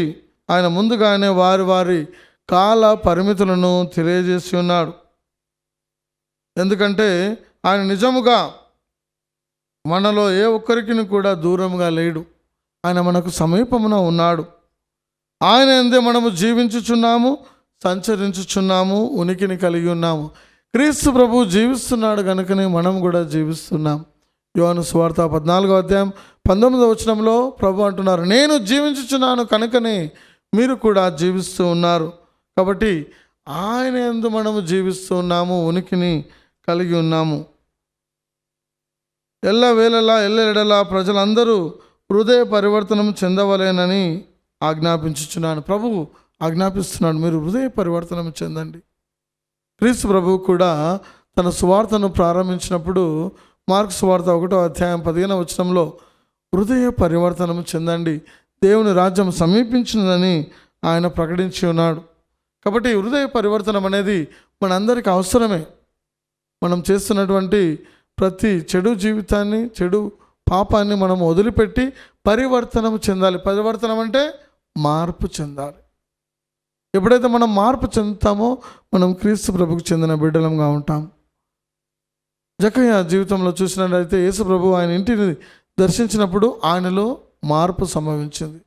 ఆయన ముందుగానే వారి కాల పరిమితులను తెలియజేసి ఉన్నాడు. ఎందుకంటే ఆయన నిజముగా మనలో ఏ ఒక్కరికి కూడా దూరంగా లేడు. ఆయన మనకు సమీపమున ఉన్నాడు. ఆయన ఎందే మనము జీవించుచున్నాము, సంచరించుచున్నాము, ఉనికిని కలిగి ఉన్నాము. క్రీస్తు ప్రభు జీవిస్తున్నాడు కనుకనే మనం కూడా జీవిస్తున్నాం. యోహాను సువార్త 14:19 ప్రభు అంటున్నారు, నేను జీవించుచున్నాను కనుకనే మీరు కూడా జీవిస్తూ ఉన్నారు. కాబట్టి ఆయన యందు మనము జీవిస్తూ ఉన్నాము, ఉనికిని కలిగి ఉన్నాము. ఎల్లవేళలా ఎల్లెడలా ప్రజలందరూ హృదయ పరివర్తనం చెందవలేనని ఆజ్ఞాపించుచున్నాను. ప్రభువు ఆజ్ఞాపిస్తున్నాడు, మీరు హృదయ పరివర్తనం చెందండి. క్రీస్తు ప్రభువు కూడా తన సువార్తను ప్రారంభించినప్పుడు మార్కు సువార్త 1:15 హృదయ పరివర్తనం చెందండి, దేవుని రాజ్యం సమీపించినదని ఆయన ప్రకటించి ఉన్నాడు. కాబట్టి హృదయ పరివర్తనం అనేది మనందరికీ అవసరమే. మనం చేస్తున్నటువంటి ప్రతి చెడు జీవితాన్ని, చెడు పాపాన్ని మనం వదిలిపెట్టి పరివర్తనం చెందాలి. పరివర్తనం అంటే మార్పు చెందాలి. ఎప్పుడైతే మనం మార్పు చెందుతామో మనం క్రీస్తు ప్రభుకు చెందిన బిడ్డలంగా ఉంటాం. జక్కయ్య జీవితంలో చూసినట్లయితే యేసు ప్రభు ఆయన ఇంటిని దర్శించినప్పుడు ఆయనలో మార్పు సంభవించింది.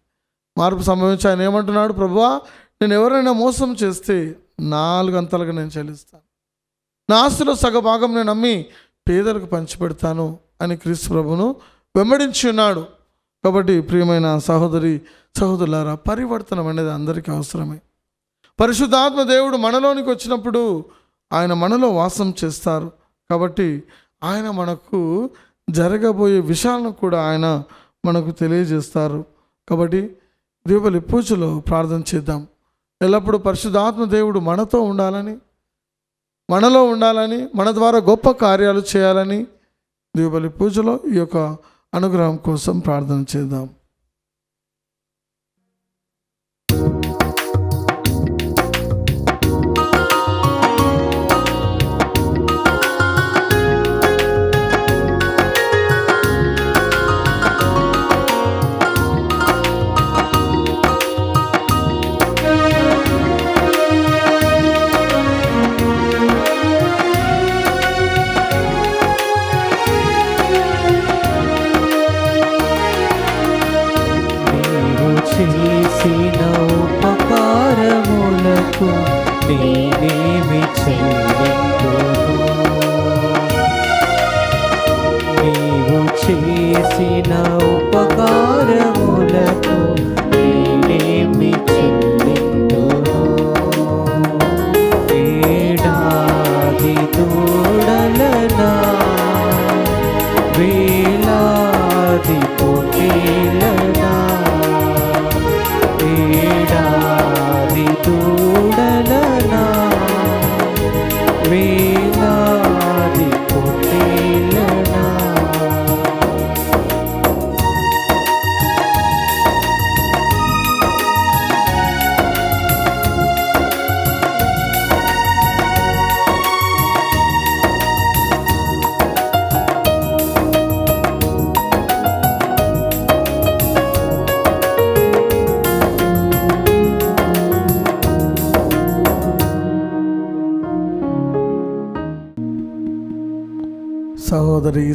మార్పు సంభవించి ఆయన ఏమంటున్నాడు, ప్రభువా నేను ఎవరైనా మోసం చేస్తే 4 అంతలుగా నేను చెల్లిస్తాను, నా ఆస్తిలో సగభాగం నేను అమ్మి పేదలకు పంచిపెడతాను అని క్రీస్తు ప్రభును వెంబడించి ఉన్నాడు. కాబట్టి ప్రియమైన సహోదరులారా, పరివర్తనం అనేది అందరికీ అవసరమే. పరిశుద్ధాత్మ దేవుడు మనలోనికి వచ్చినప్పుడు ఆయన మనలో వాసం చేస్తారు. కాబట్టి ఆయన మనకు జరగబోయే విషయాలను కూడా ఆయన మనకు తెలియజేస్తారు. కాబట్టి దీపావళి పూజలో ప్రార్థన చేద్దాం. ఎల్లప్పుడూ పరిశుద్ధాత్మ దేవుడు మనతో ఉండాలని, మనలో ఉండాలని, మన ద్వారా గొప్ప కార్యాలు చేయాలని దీపావళి పూజలో ఈ యొక్క అనుగ్రహం కోసం ప్రార్థన చేద్దాం. చేసిన ఉపకారములకు నేనేమి చెల్లింతును? నీవు చేసిన ఉపకారములకు నేనేమి చెల్లింతును? ఏడాది దూడలనా, వేలాది పొట్టేలనా, ఏడాది దూడలనా, వేలాది పొట్టేలనా,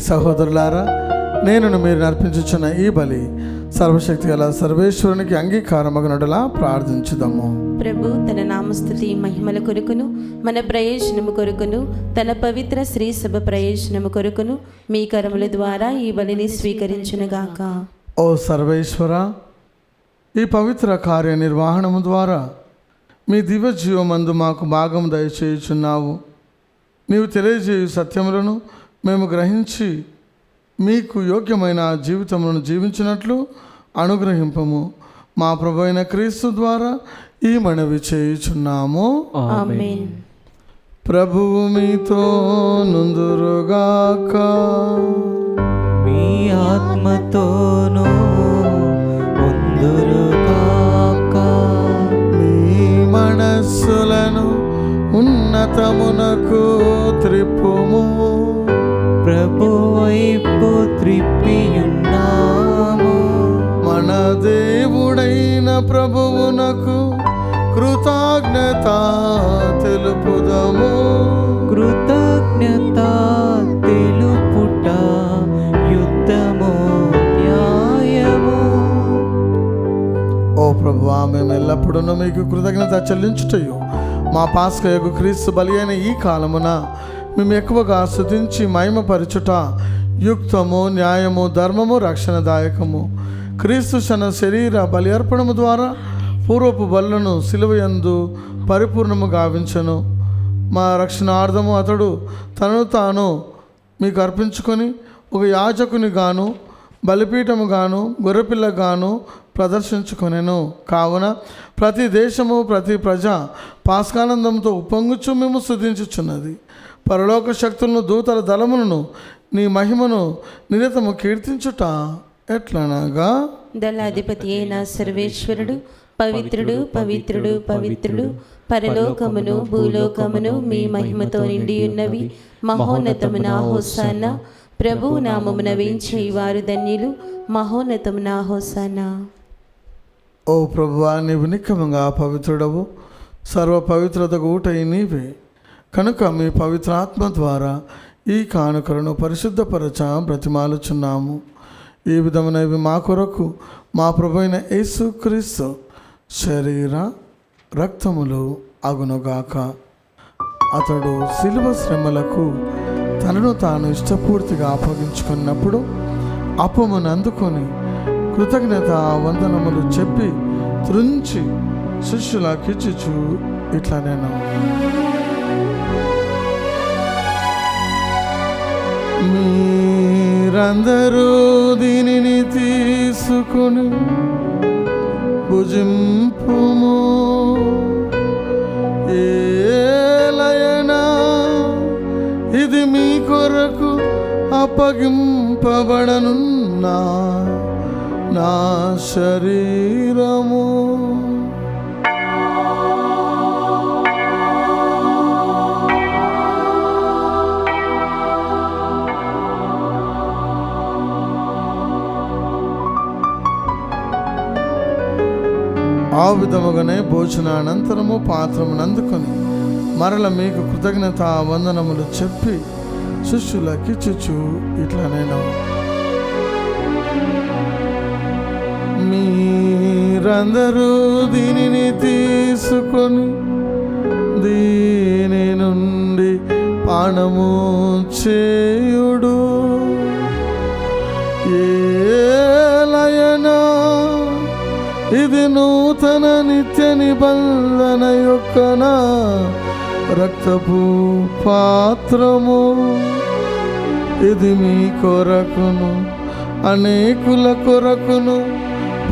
సహోదరులారా, నేను మీరు అర్పించుచున్న ఈ బలి సర్వశక్తి గల సర్వేశ్వరునికి అంగీకారమగునట్లుగా ప్రార్థించుదాము. ప్రభు తన నామస్తుతి మహిమల కొరకును, మన ప్రయోజనము కొరకును, తన పవిత్ర శ్రీ సభ ప్రయోజనము కొరకును మీ కరముల ద్వారా ఈ బలిని స్వీకరించునుగాక. ఓ సర్వేశ్వర, ఈ పవిత్ర కార్య నిర్వహణము ద్వారా మీ దివ్య జీవమందు మాకు భాగం దయచేయుచున్నావు. నీవు తెలియజేయు సత్యములను మేము గ్రహించి మీకు యోగ్యమైన జీవితములను జీవించినట్లు అనుగ్రహింపము. మా ప్రభు అయిన క్రీస్తు ద్వారా ఈ మనవి చేయుచున్నాము. ఆమేన్. ప్రభువు మీతో నుందురుగాక. మీ ఆత్మతోనూ ఉందురుగాక. మీ మనస్సులను ఉన్నతమునకు త్రిప్పుము. ప్రభు వైపు త్రిప్పియున్నాము. మన దేవుడైన ప్రభువునకు కృతజ్ఞత తెలుపుదము. కృతజ్ఞత తెలుపుట యుద్ధము న్యాయము. ఓ ప్రభువా, మేము ఎల్లప్పుడూ మీకు కృతజ్ఞత చెల్లించుటయు మా పాస్కయగు క్రీస్తు బలి అయిన ఈ కాలమున మేము ఎక్కువగా స్తుతించి మహిమపరచుట యుక్తము, న్యాయము, ధర్మము, రక్షణదాయకము. క్రీస్తు తన శరీర బలి అర్పణము ద్వారా పూర్వపు బలులను సిలువయందు పరిపూర్ణము గావించను. మా రక్షణార్థము అతడు తనను తాను మీకు అర్పించుకొని ఒక యాజకుని గాను, బలిపీఠము గాను, గొర్రెపిల్ల గాను ప్రదర్శించుకొనెను. కావున ప్రతి దేశము, ప్రతి ప్రజ పాస్కానందంతో ఉప్పొంగుచు మేము స్తుతించుచున్నది. పరలోక శక్తులను, దూతల దళములను, నీ మహిమను నిరతము కీర్తించుట ఎట్లనగా, దళాధిపతి అయిన సర్వేశ్వరుడు పవిత్రుడు, పవిత్రుడు, పవిత్రుడు, పరలోకమును భూలోకమును మీ మహిమతో నిండి ఉన్నవి. మహోన్నతమున హోసానా. ప్రభు నామమున వేంచేవారు ధన్యులు. మహోన్నతమున హోసానా. ఓ ప్రభువా, నీవు నిక్కముగా పవిత్రుడవు, సర్వ పవిత్రతకు ఊటై నీవే. కనుక మీ పవిత్రాత్మ ద్వారా ఈ కానుకలను పరిశుద్ధపరచ బ్రతిమాలుచున్నాము. ఈ విధమునవి మా కొరకు మా ప్రభువైన యేసుక్రీస్తు శరీర రక్తములు అగునుగాక. అతడు శిలువ శ్రమలకు తనను తాను ఇష్టపూర్తిగా అప్పగించుకున్నప్పుడు అప్పమును అందుకొని కృతజ్ఞత వందనములు చెప్పి త్రుంచి శిష్యులకిచ్చుచు ఇట్లా నేను మీరందరూ దీనిని తీసుకుని భుజింపుము, ఏలయనా ఇది మీ కొరకు అప్పగింపబడనున్న నా శరీరము. ఆ విధముగానే భోజనానంతరము పాత్రమును అందుకొని మరల మీకు కృతజ్ఞత వందనములు చెప్పి శిష్యులకిచ్చుచు ఇట్లా నేను మీరందరూ దీనిని తీసుకొని దీని నుండి పానము చేయుడు, ఏలయనా ఇది నూతన నిత్య నిబంధన యొక్క నా రక్తపు పాత్రము. ఇది మీ కొరకును అనేకుల కొరకును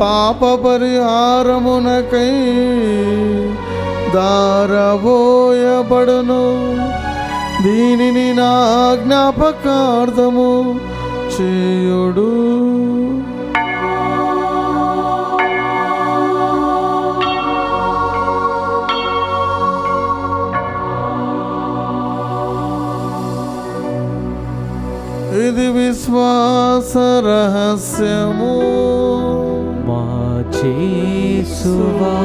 పాప పరిహారమునకై దారబోయబడును. దీనిని నా జ్ఞాపకార్థము చేయుడు. ఇది విశ్వాస రహస్యము. మా యేసువా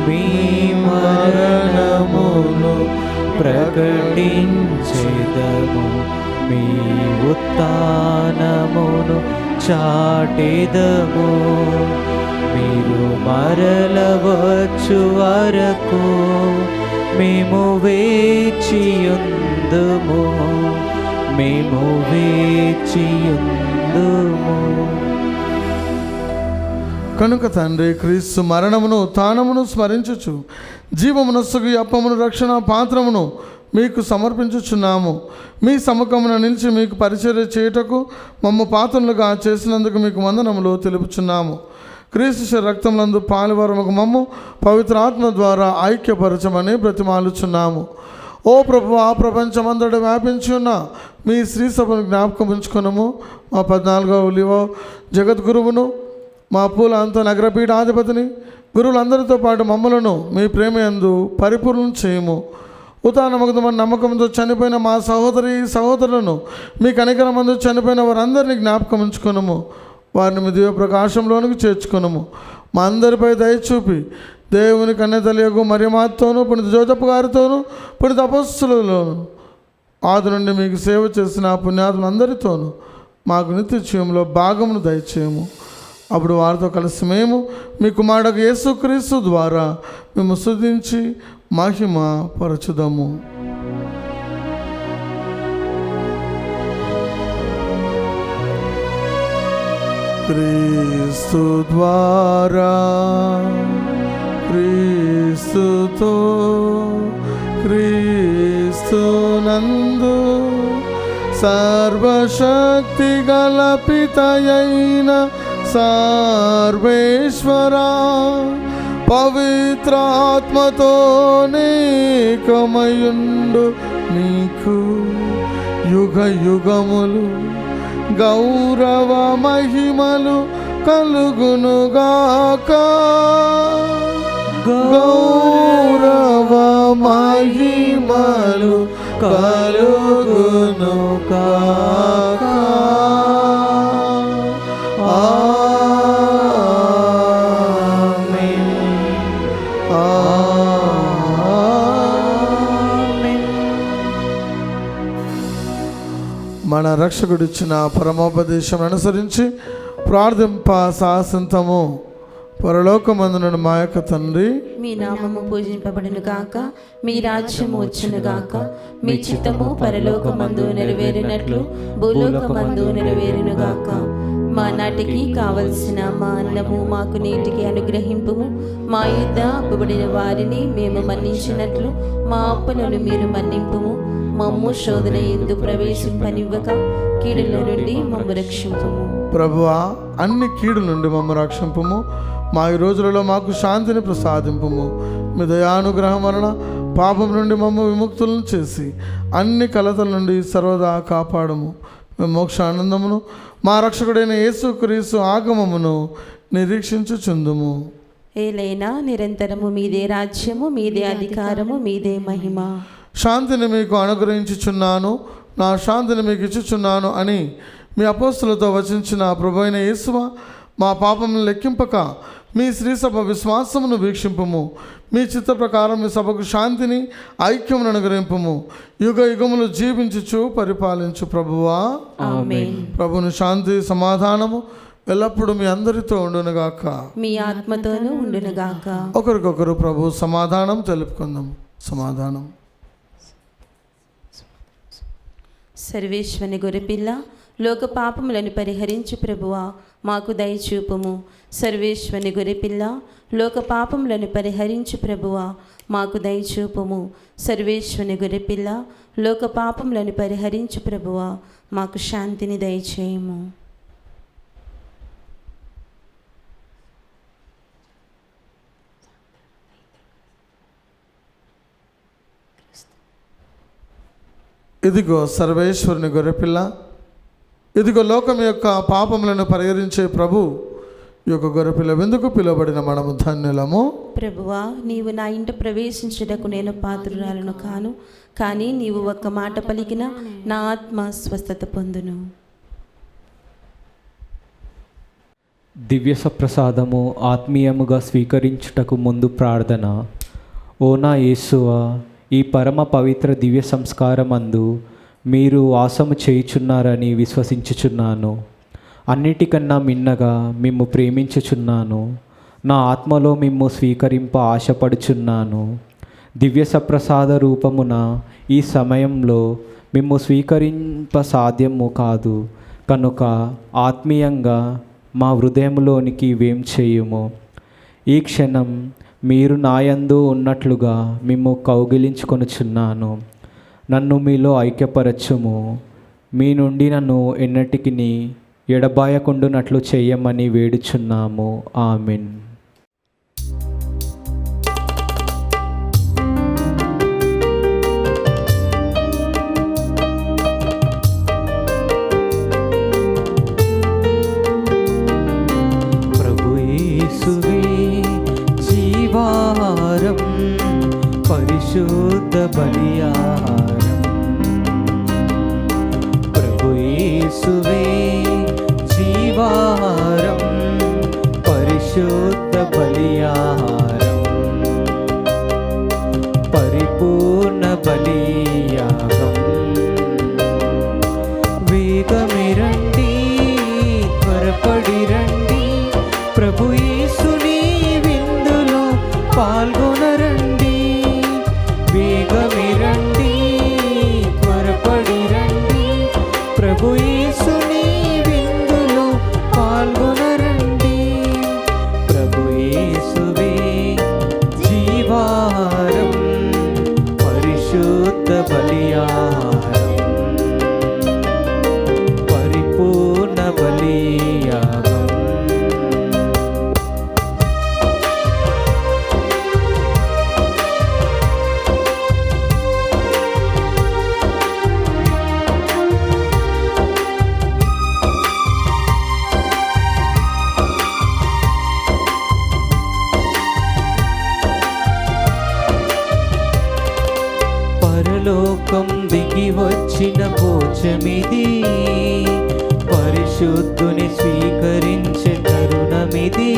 మీ మరణమును ప్రకటించెదము, మీ ఉత్థానమును చాటెదము. మీరు మరలవచ్చు వరకు మేము వేచియుందుము, మేము వేచియుందుము. కనుక తండ్రి క్రీస్తు మరణమును ఉత్థానమును స్మరించుచు జీవమునస్సుకు అప్పమును రక్షణ పాత్రమును మీకు సమర్పించుచున్నాము. మీ సముఖమున నిలిచి మీకు పరిచర్య చేయుటకు మమ్ము పాత్రలుగా చేసినందుకు మీకు వందనములు తెలుపుచున్నాము. క్రీస్తు రక్తములందు పాలువారముకు మమ్ము పవిత్ర ఆత్మ ద్వారా ఐక్యపరచమని బ్రతిమాలుచున్నాము. ఓ ప్రభు, ఆ ప్రపంచమంతటా వ్యాపించి ఉన్న మీ శ్రీ సభను జ్ఞాపకం ఉంచుకున్నాము. మా 14వ లివో జగద్గురువును, మా పూల అంత నగరపీఠాధిపతిని, గురువులందరితో పాటు మమ్మలను మీ ప్రేమ యందు పరిపూర్ణం చేయము. ఉత్థానముగమని నమ్మకంతో చనిపోయిన మా సహోదరులను మీ కనికరమందు చనిపోయిన వారందరినీ జ్ఞాపకం ఉంచుకున్నాము. వారిని మీ దివ్య ప్రకాశంలోనికి చేర్చుకున్నాము. మా అందరిపై దయచూపి దేవుని కన్యతలియగు మరియమాతోనూ పుణిత జోజప్ప గారితోనూ పుణిత అపొస్తలులతోనూ ఆది నుండి మీకు సేవ చేసిన పుణ్యాత్ములందరితోనూ మాకు నిత్య జీవంలో భాగమును దయచేయము. అప్పుడు వారితో కలిసి మేము మీ కుమారుడు యేసుక్రీస్తు ద్వారా మేము స్తుతించి మహిమ పరచుదాము. క్రీస్తు ద్వారా, క్రీస్తుతో, క్రీస్తునందు సర్వశక్తి గల పితయైన సర్వేశ్వరా, పవిత్రాత్మతో నీకమయుండు నీకు యుగ యుగములు గౌరవ మహిమలు కలుగునుగాక. గౌరవ మహిమలు కలుగునుగాక. మన రక్షకుడిచ్చిన పరమోపదేశం అనుసరించి ప్రార్థింప సాహసింతము. పరలోకమందున మా యొక్క తండ్రి, మీ నామము పూజింపబడును గాక, మీ రాజ్యము వచ్చును గాక, మీ చిత్తము పరలోకమందు నెరవేరినట్లు భూలోకమందు నెరవేరును గాక. మా నాటికి కావలసిన మా అన్నము మాకు నేటికి అనుగ్రహింపుము. మా యుద్ధ అప్పుబడిన వారిని మేము మన్నించినట్లు మా అప్పులను మీరు మన్నింపుము. మమ్ము శోధన యందు ప్రవేశింపనివ్వక కీడుల నుండి మమ్ము రక్షింపుము. ప్రభువా, అన్ని కీడు నుండి మమ్మ రక్షింపుము. మా ఈ రోజులలో మాకు శాంతిని ప్రసాదింపుము. మీ దయానుగ్రహం వలన పాపం నుండి మమ్మ విముక్తులను చేసి అన్ని కలతల నుండి సర్వదా కాపాడము. మేము మోక్ష ఆనందమును మా రక్షకుడైన యేసుక్రీస్తు ఆగమమును నిరీక్షించుచుందుము. ఏలైనా నిరంతరము మీదే రాజ్యము, మీదే అధికారము, మీదే మహిమ. శాంతిని మీకు అనుగ్రహించుచున్నాను, నా శాంతిని మీకు ఇచ్చుచున్నాను అని మీ అపోస్తులతో వచించిన ప్రభువైన యేసువా, మా పాపములను లెక్కింపక మీ శ్రీ సభ విశ్వాసమును వీక్షింపము. మీ చిత్త ప్రకారం మీ సభకు శాంతిని, ఐక్యమును అనుగ్రహింపము. యుగ యుగములు జీవించుచు పరిపాలించు ప్రభువా. ఆమేన్. ప్రభుని శాంతి సమాధానము ఎల్లప్పుడూ మీ అందరితో ఉండునుగాక, మీ ఆత్మతోనూ ఉండునుగాక. ఒకరికొకరు ప్రభు సమాధానం తెలుపుకుందాం. సమాధానం. సర్వేశ్వని గొర్రెపిల్ల, లోక పాపములను పరిహరించు ప్రభువా, మాకు దయచూపుము. సర్వేశ్వని గొర్రెపిల్ల, లోక పాపములను పరిహరించు ప్రభువా, మాకు దయచూపుము. సర్వేశ్వని గొర్రెపిల్ల, లోక పాపములను పరిహరించు ప్రభువా, మాకు శాంతిని దయచేయము. ఇదిగో సర్వేశ్వరుని గొర్రెపిల్ల, ఇదిగో లోకం యొక్క పాపములను పరిహరించే ప్రభు ఈ యొక్క గొర్రెపిల్ల ఎందుకు పిలువబడిన మనము ధన్యులము. ప్రభువా, నీవు నా ఇంట ప్రవేశించుటకు నేను పాత్రురాలను కాను, కానీ నీవు ఒక్క మాట పలికిన నా ఆత్మ స్వస్థత పొందును. దివ్య సప్రసాదము ఆత్మీయముగా స్వీకరించుటకు ముందు ప్రార్థన. ఓ నా యేసువా, ఈ పరమ పవిత్ర దివ్య సంస్కారమందు మీరు వాసము చేయుచున్నారని విశ్వసించుచున్నాను. అన్నిటికన్నా మిన్నగా మిమ్ము ప్రేమించుచున్నాను. నా ఆత్మలో మిమ్ము స్వీకరింప ఆశపడుచున్నాను. దివ్య సప్రసాద రూపమున ఈ సమయంలో మిమ్ము స్వీకరింప సాధ్యము కాదు కనుక ఆత్మీయంగా మా హృదయంలోనికి వేం చేయుము. ఈ క్షణం మీరు నాయందు ఉన్నట్లుగా మిమ్ము కౌగిలించుకొనుచున్నాను. నన్ను మీలో ఐక్యపరచుము. మీ నుండి నన్ను ఎన్నటికి ఎడబాయకుండునట్లు చెయ్యమని వేడుచున్నాము. ఆమెన్. ప్రభు యేసువే జీవాహారం, పరిశుద్ధ బలియాహారం. ప్రభు యేసువే జీవాహారం, పరిశుద్ధ బలియాహారం. పరిపూర్ణ బలియాగం. వేగమిరండి, త్వరపడి రండి, ప్రభు యేసుని విందులో పాల్గొనరండి. వేగమిరండి, త్వరపడి రండి, ప్రభు యేసుని విందులో పాల్గొనరండి. ప్రభు యేసువే జీవాహారం, పరిశుద్ధ బలియాహారం. పరిపూర్ణ బలియాగం. పరలోకం దిగి వచ్చిన భోజమిది, పరిశుద్ధుని స్వీకరించే తరుణమిది.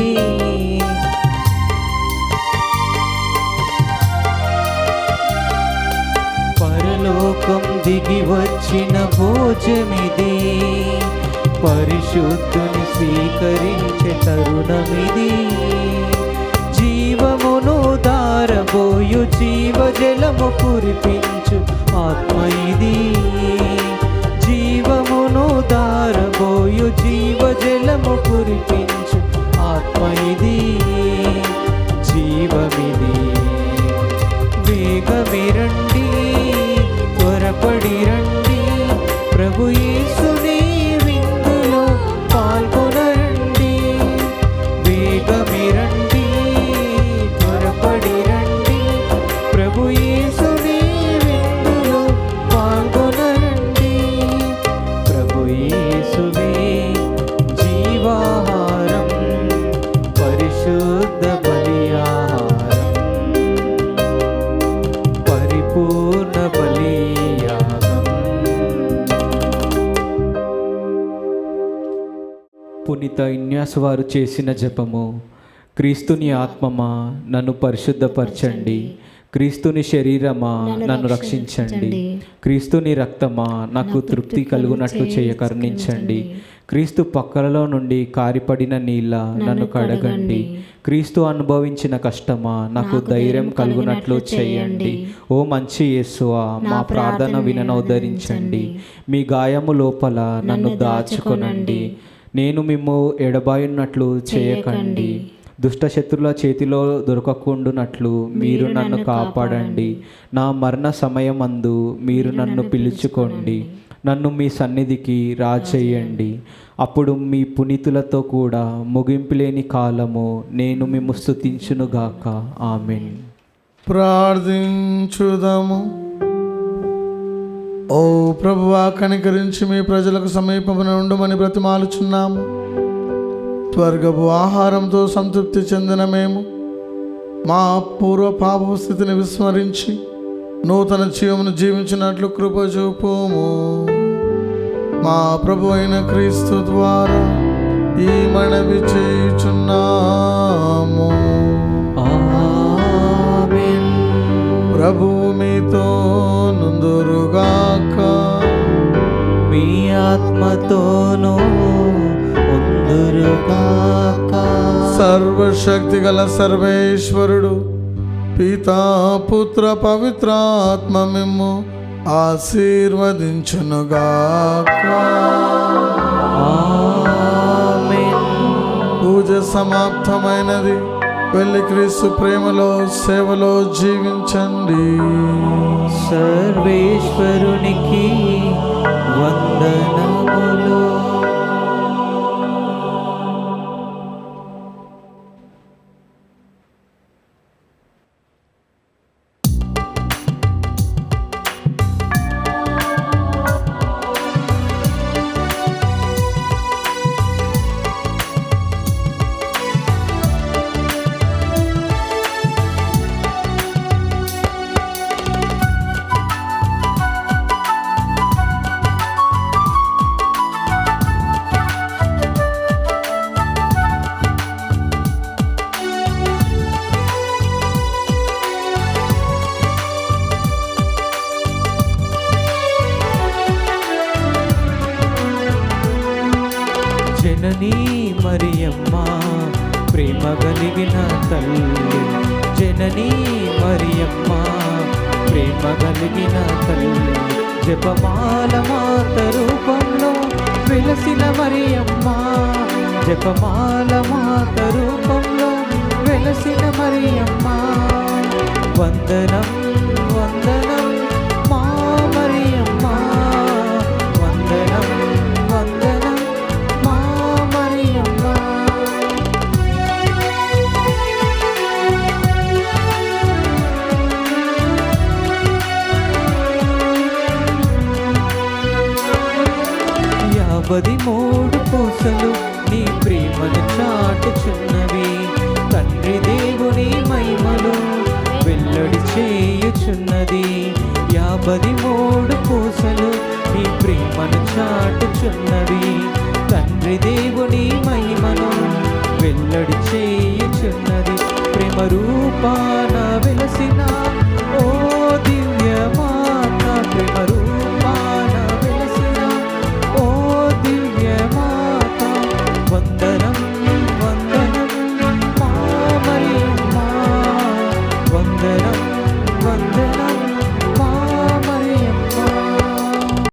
పరలోకం దిగి వచ్చిన భోజమిది, పరిశుద్ధుని స్వీకరించే తరుణమిది. దారబోయు జీవజలము కురిపించు ఆత్మ ఇది, జీవమును దారబోయు జీవజలము కురిపించు ఆత్మ ఇది, జీవమిది. వేగమే రండి, త్వరపడి రండి, ప్రభు యేసుని విందులో పాల్గొనండి. వేగమే రండి, త్వరపడి రండి, ప్రభు యేసుని విందులో పాల్గొనండి. ప్రభు యేసువే జీవాహారం, పరిశుద్ధ బలియాహారం, పరిపూర్ణ బలియాగం. పునీత ఇన్యాస్ వారు చేసిన జపము. క్రీస్తుని ఆత్మమా నన్ను పరిశుద్ధపరచండి, క్రీస్తుని శరీరమా నన్ను రక్షించండి, క్రీస్తుని రక్తమా నాకు తృప్తి కలుగునట్లు చేయ కరుణించండి, క్రీస్తు పక్కలలో నుండి కారిపడిన నీళ్ళ నన్ను కడగండి, క్రీస్తు అనుభవించిన కష్టమా నాకు ధైర్యం కలుగునట్లు చేయండి. ఓ మంచి యేసువా మా ప్రార్థన విననోద్ధరించండి, మీ గాయము లోపల నన్ను దాచుకొనండి, నేను మిమ్ము ఎడబాయున్నట్లు చేయకండి, దుష్టశత్రుల చేతిలో దొరకకుండునట్లు మీరు నన్ను కాపాడండి, నా మరణ సమయమందు మీరు నన్ను పిలుచుకోండి, నన్ను మీ సన్నిధికి రాచేయండి, అప్పుడు మీ పునీతులతో కూడా ముగింపులేని కాలము నేను మిమ్ము స్తుతించునుగాక. ఆమేన్. ప్రార్థించుదాము. ఓ ప్రభువా, కనికరించి మీ ప్రజలకు సమీపమున ఉండమని బ్రతిమాలుచున్నాము. త్వరగపు ఆహారంతో సంతృప్తి చెందిన మేము మా పూర్వ పాప స్థితిని విస్మరించి నూతన జీవమును జీవించినట్లు కృప చూపుము. మా ప్రభు అయిన క్రీస్తు ద్వారా ఈ మనవి చేయుచున్నాము. ఆమేన్. ప్రభు మీతో నుందురుగాక, మీ ఆత్మతోనూ ఉందురుగాక. సర్వశక్తి గల సర్వేశ్వరుడు పితా పుత్ర పవిత్రాత్మ మిమ్ము ఆశీర్వదించునుగాక. ఆమేన్. పూజ సమాప్తమైనది. వెళ్ళి క్రీస్తు ప్రేమలో సేవలో జీవించండి. సర్వేశ్వరునికి వందనములు. జననీ మరియమ్మ ప్రేమ కలిగిన తల్లి, జననీ మరియమ్మ ప్రేమ కలిగిన తల్లి, జపమాల మాత రూపంలో వెలసిన మరియమ్మ, జపమాల మాత రూపంలో వెలసిన మరియమ్మ, వందనం వందనం మా మరియమ్మ, వందనం వందనం మా మరియమ్మ. యాభది మూడు పూసలు నీ ప్రేమను చాటుచున్నవి, తండ్రి దేవుని మహిమలు వెల్లడి చేయుచున్నది. 53 పూసలు నీ ప్రేమను చాటుచున్నవి, తండ్రి దేవుని మహిమను వెల్లడి చేయుచున్నది.